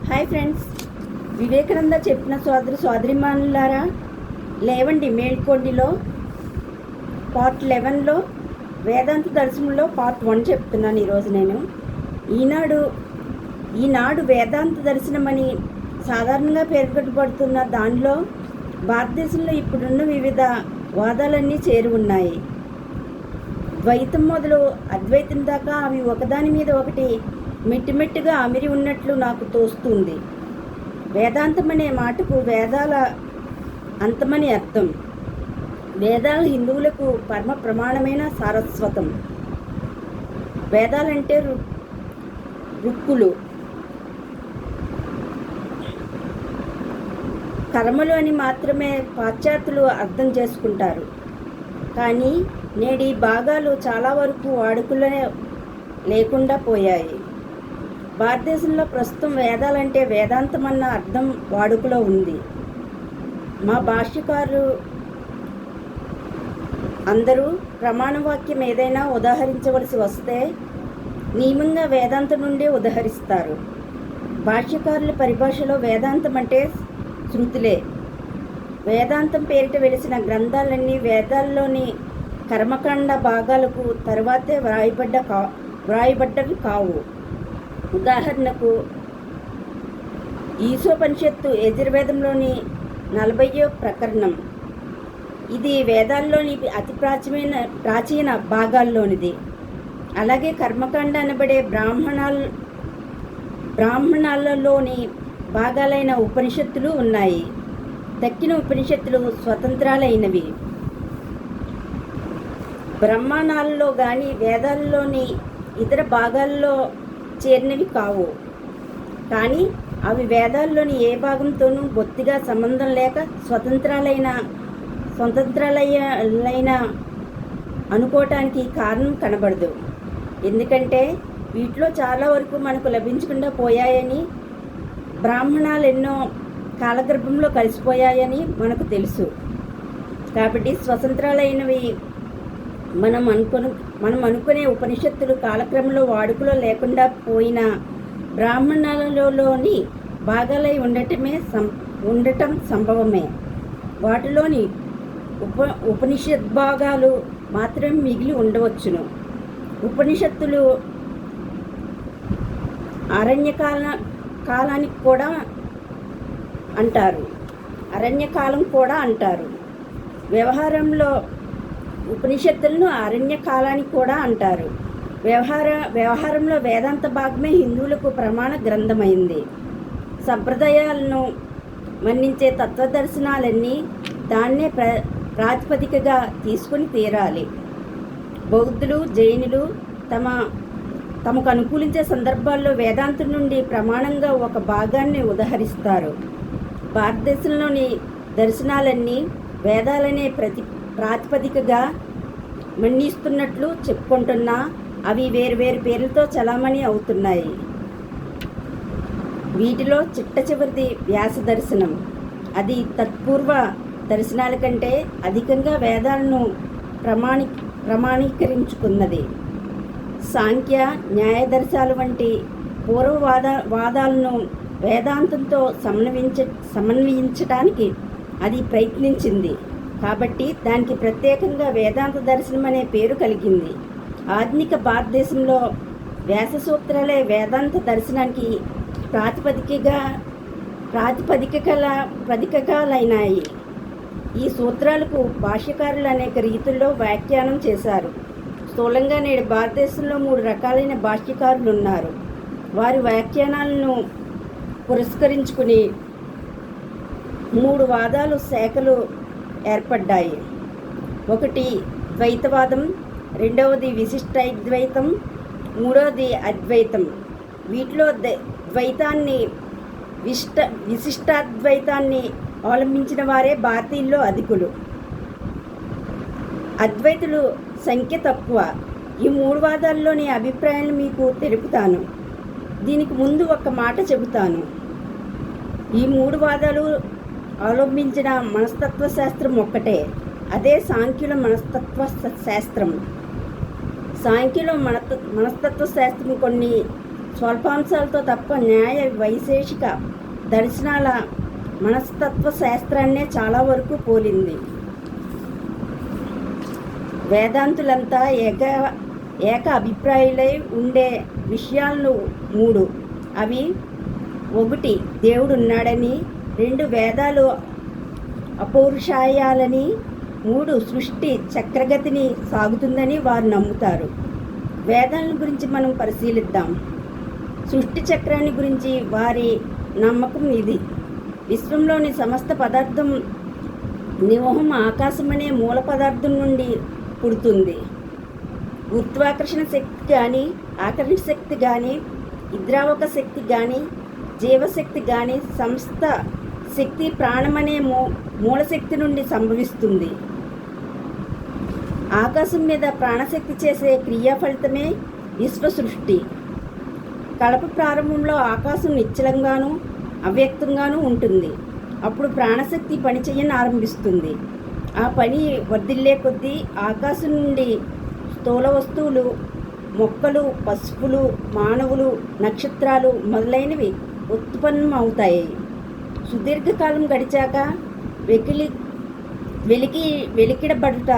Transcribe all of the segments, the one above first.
Hi friends, Vivekananda చెప్పిన సోదరిమణులారా, లేవండి మేల్కొండిలో part 11లో వేదాంత దర్శనంలో పార్ట్ 1 చెప్తున్నాను ఈరోజు నేను. ఈనాడు వేదాంత దర్శనం అని సాధారణంగా పేర్కొనబడుతున్న దానిలో భారతదేశంలో ఇప్పుడున్న వివిధ వాదాలన్నీ చేరి ఉన్నాయి. ద్వైతం మొదలు అద్వైతం దాకా అవి ఒకదాని మీద ఒకటి మెట్టిమెట్టుగా అమిరి ఉన్నట్లు నాకు తోస్తుంది. వేదాంతం అనే మాటకు వేదాల అంతమని అర్థం. వేదాలు హిందువులకు పరమ ప్రమాణమైన సారస్వతం. వేదాలంటే రుక్కులు, కర్మలు అని మాత్రమే పాశ్చాత్యులు అర్థం చేసుకుంటారు. కానీ నేడి భాగాలు చాలా వరకు వాడుకలో లేకుండా పోయాయి. భారతదేశంలో ప్రస్తుతం వేదాలంటే వేదాంతం అన్న అర్థం వాడుకలో ఉంది. మా భాష్యకారులు అందరూ ప్రమాణవాక్యం ఏదైనా ఉదాహరించవలసి వస్తే నియమంగా వేదాంతం నుండే ఉదాహరిస్తారు. భాష్యకారుల పరిభాషలో వేదాంతం అంటే శృతులే. వేదాంతం పేరిట వెలిసిన గ్రంథాలన్నీ వేదాల్లోని కర్మకాండ భాగాలకు తరువాతే వ్రాయబడ్డవి కావు. ఉదాహరణకు ఈశోపనిషత్తు యజుర్వేదంలోని 40వ ప్రకరణం. ఇది వేదాల్లోని అతి ప్రాచీన భాగాల్లోనిది. అలాగే కర్మకాండ అనబడే బ్రాహ్మణాలలోని భాగాలైన ఉపనిషత్తులు ఉన్నాయి. తక్కిన ఉపనిషత్తులు స్వతంత్రాలైనవి. బ్రహ్మాండాలలో కానీ వేదాల్లోని ఇతర భాగాల్లో చేరినవి కావు. కానీ అవి వేదాల్లోని ఏ భాగంతోనూ బొత్తిగా సంబంధం లేక స్వతంత్రాలైన అనుకోవటానికి కారణం కనబడదు. ఎందుకంటే వీటిలో చాలా వరకు మనకు లభించకుండా పోయాయని, బ్రాహ్మణాలు ఎన్నో కాలగర్భంలో కలిసిపోయాయని మనకు తెలుసు. కాబట్టి స్వతంత్రాలైనవి మనం అనుకునే ఉపనిషత్తులు కాలక్రమంలో వాడుకలో లేకుండా పోయిన బ్రాహ్మణాలలోని భాగాలై ఉండటం సంభవమే. వాటిలోని ఉపనిషద్భాగాలు మాత్రమే మిగిలి ఉండవచ్చును. ఉపనిషత్తులు కాలానికి కూడా అంటారు, అరణ్యకాలం కూడా అంటారు. వ్యవహారంలో ఉపనిషత్తులను అరణ్యకాలానికి కూడా అంటారు. వ్యవహారంలో వేదాంత భాగమే హిందువులకు ప్రమాణ గ్రంథమైంది. సంప్రదాయాలను మన్నించే తత్వదర్శనాలన్నీ దాన్నే ప్రాతిపదికగా తీసుకుని తీరాలి. బౌద్ధులు, జైనులు తమకు అనుకూలించే సందర్భాల్లో వేదాంతం నుండి ప్రమాణంగా ఒక భాగాన్ని ఉదహరిస్తారు. భారతదేశంలోని దర్శనాలన్నీ వేదాలనే ప్రాతిపదికగా మన్నిస్తున్నట్లు చెప్పుకుంటున్నా అవి వేరు పేర్లతో చలామణి అవుతున్నాయి. వీటిలో చిట్ట చివరిది వ్యాస దర్శనం. అది తత్పూర్వ దర్శనాల కంటే అధికంగా వేదాలను ప్రమాణీకరించుకున్నది. సాంఖ్య, న్యాయదర్శాలు వంటి వాదాలను వేదాంతంతో సమన్వయించడానికి అది ప్రయత్నించింది. కాబట్టి దానికి ప్రత్యేకంగా వేదాంత దర్శనం అనే పేరు కలిగింది. ఆధునిక భారతదేశంలో వ్యాస సూత్రాలే వేదాంత దర్శనానికి ప్రాతిపదికలైనాయి. ఈ సూత్రాలకు భాష్యకారులు అనేక రీతుల్లో వ్యాఖ్యానం చేశారు. స్థూలంగా నేడు భారతదేశంలో 3 రకాలైన భాష్యకారులు ఉన్నారు. వారి వ్యాఖ్యానాలను పురస్కరించుకుని 3 వాదాలు శాఖలు ఏర్పడ్డాయి. ఒకటి ద్వైతవాదం, రెండవది విశిష్టాద్వైతం, మూడవది అద్వైతం. వీటిలో ద్వైతాన్ని విశిష్టాద్వైతాన్ని అవలంబించిన వారే భారతీయుల్లో అధికులు. అద్వైతులు సంఖ్య తక్కువ. ఈ 3 వాదాల్లోని అభిప్రాయాలు మీకు తెలుపుతాను. దీనికి ముందు ఒక మాట చెబుతాను. ఈ 3 వాదాలు అవలంబించిన మనస్తత్వ శాస్త్రం ఒక్కటే. అదే సాంఖ్యుల మనస్తత్వ శాస్త్రం. సాంఖ్యుల మనస్తత్వ శాస్త్రం కొన్ని స్వల్పాంశాలతో తప్ప న్యాయ వైశేషిక దర్శనాల మనస్తత్వ శాస్త్రాన్నే చాలా వరకు పోలింది. వేదాంతులంతా ఏక అభిప్రాయులై ఉండే విషయాలను 3. అవి: 1 దేవుడున్నాడని, 2 వేదాలు అపౌరుషాయాలని, 3 సృష్టి చక్రగతిని సాగుతుందని వారు నమ్ముతారు. వేదాల గురించి మనం పరిశీలిద్దాం. సృష్టి చక్రాన్ని గురించి వారి నమ్మకం ఇది: విశ్వంలోని సమస్త పదార్థం నివహం ఆకాశమనే మూల పదార్థం నుండి పుడుతుంది. గురుత్వాకర్షణ శక్తి కానీ, ఆకర్షణ శక్తి కానీ, ఇద్రావక శక్తి కానీ, జీవశక్తి కానీ సమస్త శక్తి ప్రాణమనే మూలశక్తి నుండి సంభవిస్తుంది. ఆకాశం మీద ప్రాణశక్తి చేసే క్రియా ఫలితమే విశ్వ సృష్టి. కల్ప ప్రారంభంలో ఆకాశం నిశ్చలంగానూ అవ్యక్తంగానూ ఉంటుంది. అప్పుడు ప్రాణశక్తి పని చేయని ఆరంభిస్తుంది. ఆ పని వర్ధిల్లే కొద్దీ ఆకాశం నుండి స్థూల వస్తువులు, మొక్కలు, పశువులు, మానవులు, నక్షత్రాలు మొదలైనవి ఉత్పన్నం అవుతాయి. సుదీర్ఘకాలం గడిచాక వెలికిడబడుట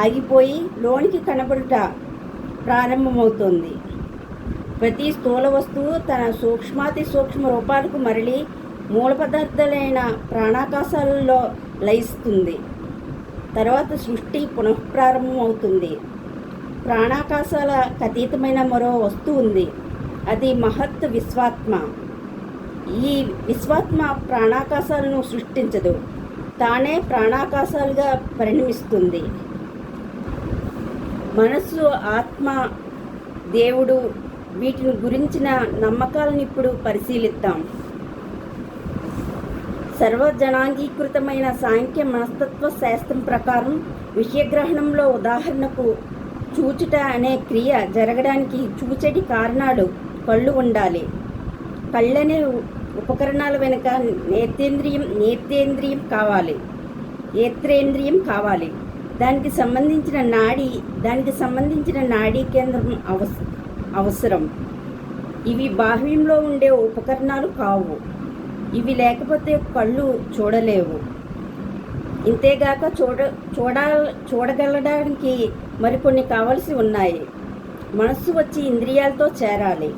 ఆగిపోయి లోనికి కనబడుట ప్రారంభమవుతుంది. ప్రతి స్థూల వస్తువు తన సూక్ష్మాతి సూక్ష్మ రూపాలకు మరలి మూల పదార్థాలైన ప్రాణాకాశాలలో లయిస్తుంది. తర్వాత సృష్టి పునఃప్రారంభం అవుతుంది. ప్రాణాకాశాల అతీతమైన మరో వస్తువు ఉంది. అది మహత్ విశ్వాత్మ. ఈ విశ్వాత్మ ప్రాణాకాశాలను సృష్టించదు, తానే ప్రాణాకాశాలుగా పరిణమిస్తుంది. మనస్సు, ఆత్మ, దేవుడు, వీటిని గురించిన నమ్మకాలను ఇప్పుడు పరిశీలిద్దాం. సర్వజనాంగీకృతమైన సాంఖ్య మనస్తత్వ శాస్త్రం ప్రకారం విషయగ్రహణంలో ఉదాహరణకు చూచుట అనే క్రియ జరగడానికి చూచటి కారణాలు కళ్ళు ఉండాలి. కళ్ళనే ఉపకరణాల వెనుక నేత్రేంద్రియం కావాలి. దానికి సంబంధించిన నాడీ కేంద్రం అవసరం. ఇవి బాహ్యంలో ఉండే ఉపకరణాలు కావు. ఇవి లేకపోతే కళ్ళు చూడలేవు. ఇంతేగాక చూడగలడానికి మరికొన్ని కావలసి ఉన్నాయి. మనస్సు వచ్చి ఇంద్రియాలతో చేరాలి.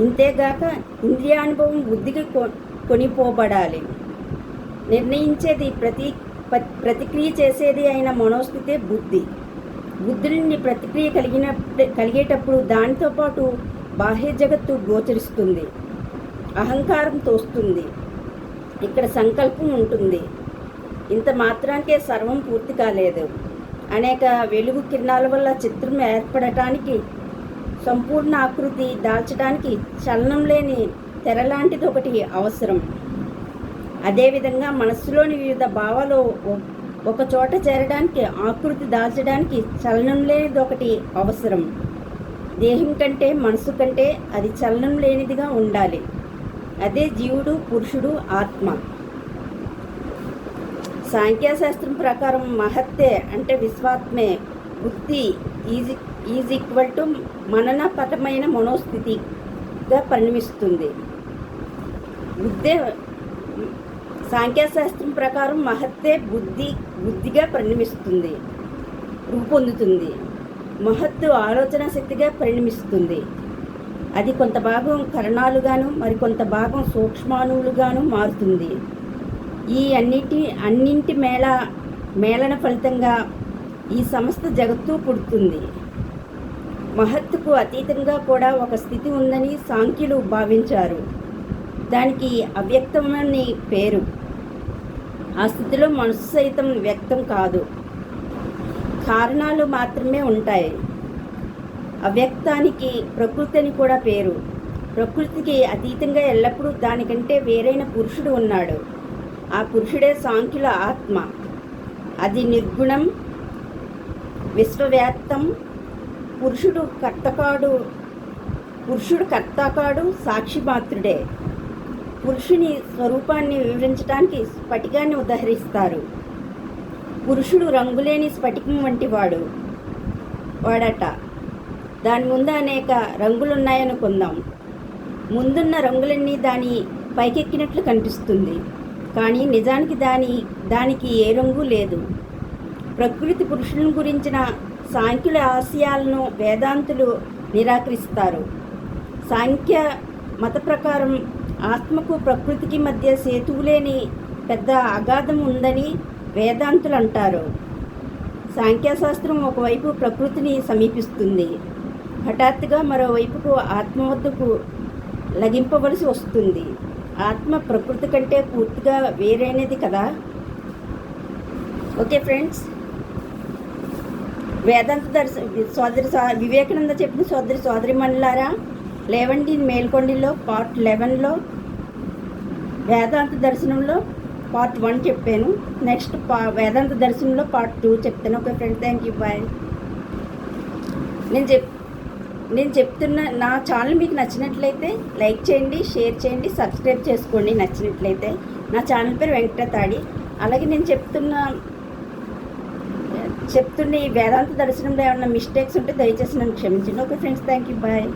ఇంతేగాక ఇంద్రియానుభవం బుద్ధికి కొనిపోబడాలి. నిర్ణయించేది ప్రతిక్రియ చేసేది అయిన మనోస్థితే బుద్ధి. బుద్ధి నుండి ప్రతిక్రియ కలిగేటప్పుడు దానితో పాటు బాహ్య జగత్తు గోచరిస్తుంది. అహంకారం తోస్తుంది. ఇక్కడ సంకల్పం ఉంటుంది. ఇంత మాత్రానికే సర్వం పూర్తి కాలేదు. అనేక వెలుగు కిరణాల వల్ల చిత్రం ఏర్పడటానికి, సంపూర్ణ ఆకృతి దాల్చడానికి చలనం లేని తెరలాంటిది ఒకటి అవసరం. అదేవిధంగా మనస్సులోని వివిధ భావాలు ఒక చోట చేరడానికి, ఆకృతి దాల్చడానికి చలనం లేనిది ఒకటి అవసరం. దేహం కంటే, మనసు కంటే అది చలనం లేనిదిగా ఉండాలి. అదే జీవుడు, పురుషుడు, ఆత్మ. సాంఖ్యశాస్త్రం ప్రకారం మహత్తే అంటే విశ్వాత్మే. బుద్ధి ఈజ్ ఈక్వల్ టు మననపటమైన మనోస్థితిగా పరిణమిస్తుంది. సాంఖ్యశాస్త్రం ప్రకారం మహత్తే బుద్ధిగా పరిణమిస్తుంది, రూపొందుతుంది. మహత్తు ఆలోచన శక్తిగా పరిణమిస్తుంది. అది కొంత భాగం కరణాలుగాను మరికొంత భాగం సూక్ష్మాణువులుగాను మారుతుంది. ఈ అన్నింటి మేళన ఫలితంగా ఈ సమస్త జగత్తు పుడుతుంది. మహత్తుకు అతీతంగా కూడా ఒక స్థితి ఉందని సాంఖ్యులు భావించారు. దానికి అవ్యక్తమని పేరు. ఆ స్థితిలో మనసు సైతం వ్యక్తం కాదు, కారణాలు మాత్రమే ఉంటాయి. అవ్యక్తానికి ప్రకృతి అని కూడా పేరు. ప్రకృతికి అతీతంగా ఎల్లప్పుడూ దానికంటే వేరైన పురుషుడు ఉన్నాడు. ఆ పురుషుడే సాంఖ్యుల ఆత్మ. అది నిర్గుణం, విశ్వవ్యాప్తం. పురుషుడు కర్త కాడు, సాక్షి మాత్రుడే. పురుషుని స్వరూపాన్ని వివరించడానికి స్ఫటికాన్ని ఉదహరిస్తారు. పురుషుడు రంగులేని స్ఫటికం వంటి వాడట. దాని ముందు అనేక రంగులున్నాయనుకుందాం. ముందున్న రంగులన్నీ దాని పైకెక్కినట్లు కనిపిస్తుంది, కానీ నిజానికి దానికి ఏ రంగు లేదు. ప్రకృతి పురుషులను గురించిన సాంఖ్యుల ఆశయాలను వేదాంతులు నిరాకరిస్తారు. సాంఖ్య మత ప్రకారం ఆత్మకు ప్రకృతికి మధ్య సేతువు లేని పెద్ద అగాధం ఉందని వేదాంతులు అంటారు. సాంఖ్యశాస్త్రం ఒకవైపు ప్రకృతిని సమీపిస్తుంది, హఠాత్తుగా మరోవైపుకు ఆత్మ వద్దకు లగింపవలసి వస్తుంది. ఆత్మ ప్రకృతి కంటే పూర్తిగా వేరైనది కదా. ఓకే ఫ్రెండ్స్, వేదాంత వివేకానంద చెప్పిన సోదరిమణులారా, లేవండి మేల్కొండిలో పార్ట్ 11లో వేదాంత దర్శనంలో పార్ట్ 1 చెప్పాను. నెక్స్ట్ వేదాంత దర్శనంలో పార్ట్ 2 చెప్తాను. Okay friends, thank you, bye. నేను చెప్తున్న నా ఛానల్ మీకు నచ్చినట్లయితే లైక్ చేయండి, షేర్ చేయండి, సబ్స్క్రైబ్ చేసుకోండి నచ్చినట్లయితే. నా ఛానల్ పేరు వెంకటతాడి. అలాగే నేను చెప్తున్న ఈ వేదాంత దర్శనంలో ఏమన్నా మిస్టేక్స్ ఉంటే దయచేసి నన్ను క్షమించండి. Okay friends, thank you, bye.